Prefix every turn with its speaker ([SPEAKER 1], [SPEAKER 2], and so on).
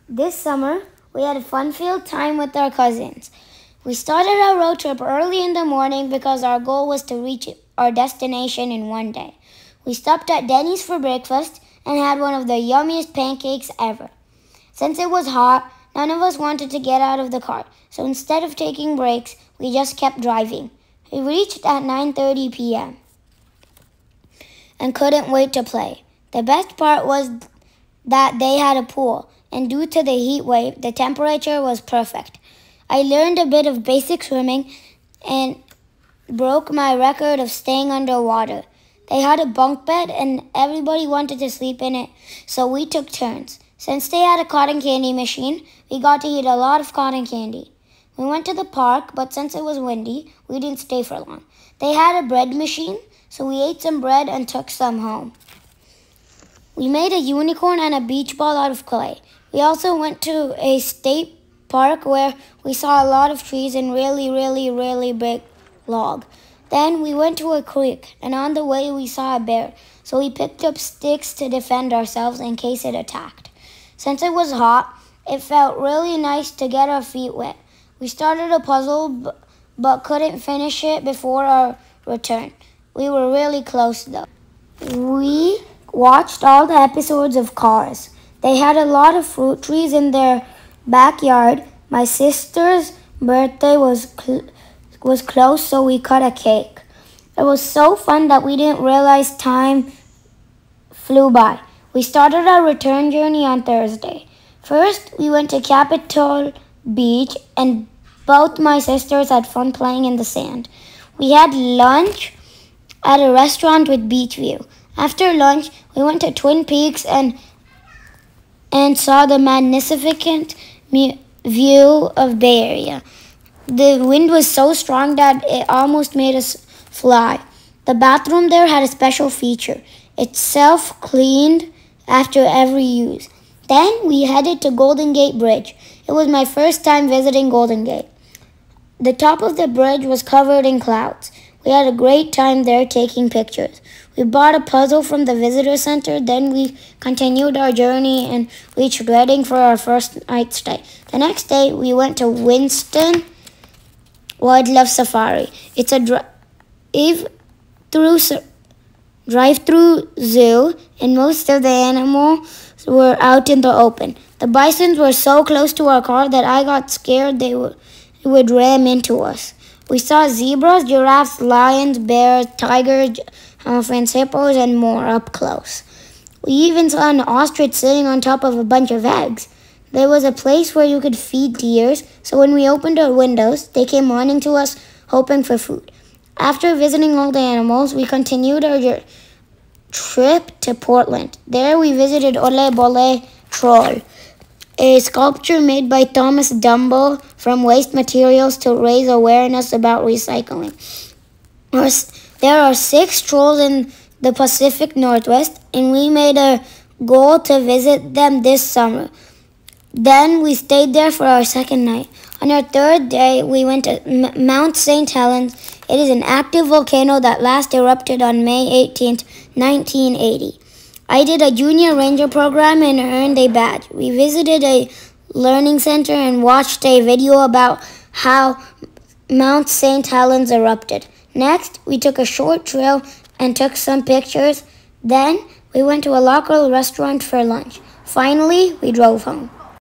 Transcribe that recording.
[SPEAKER 1] This summer, we had a fun-filled time with our cousins. We started our road trip early in the morning because our goal was to reach our destination in one day. We stopped at Denny's for breakfast and had one of the yummiest pancakes ever. Since it was hot, none of us wanted to get out of the car, so instead of taking breaks, we just kept driving. We reached at 9:30 p.m. and couldn't wait to play. The best part was that they had a pool, and due to the heat wave, the temperature was perfect. I learned a bit of basic swimming and broke my record of staying underwater. They had a bunk bed and everybody wanted to sleep in it, so we took turns. Since they had a cotton candy machine, we got to eat a lot of cotton candy. We went to the park, but since it was windy, we didn't stay for long. They had a bread machine, so we ate some bread and took some home. We made a unicorn and a beach ball out of clay. We also went to a state park where we saw a lot of trees and really big log. Then we went to a creek, and on the way we saw a bear, so we picked up sticks to defend ourselves in case it attacked. Since it was hot, it felt really nice to get our feet wet. We started a puzzle but couldn't finish it before our return. We were really close though. We watched all the episodes of Cars. They had a lot of fruit trees in their backyard. My sister's birthday was close, so we cut a cake. It was so fun that we didn't realize time flew by. We started our return journey on Thursday. First, we went to Capitol Beach, and both my sisters had fun playing in the sand. We had lunch at a restaurant with beach view. After lunch, we went to Twin Peaks and saw the magnificent view of Bay Area. The wind was so strong that it almost made us fly. The bathroom there had a special feature. It self-cleaned after every use. Then we headed to Golden Gate Bridge. It was my first time visiting Golden Gate. The top of the bridge was covered in clouds. We had a great time there taking pictures. We bought a puzzle from the visitor center, then we continued our journey and reached Redding for our first night stay. The next day, we went to Winston Wildlife Safari. It's a drive-through zoo, and most of the animals were out in the open. The bisons were so close to our car that I got scared they would ram into us. We saw zebras, giraffes, lions, bears, tigers, elephants, hippos, and more up close. We even saw an ostrich sitting on top of a bunch of eggs. There was a place where you could feed deers, so when we opened our windows, they came running to us, hoping for food. After visiting all the animals, we continued our trip to Portland. There we visited Ole Bole Troll, a sculpture made by Thomas Dumble from waste materials to raise awareness about recycling. There are 6 trolls in the Pacific Northwest, and we made a goal to visit them this summer. Then we stayed there for our second night. On our third day, we went to Mount St. Helens. It is an active volcano that last erupted on May 18, 1980. I did a junior ranger program and earned a badge. We visited a learning center and watched a video about how Mount St. Helens erupted. Next, we took a short trail and took some pictures. Then, we went to a local restaurant for lunch. Finally, we drove home.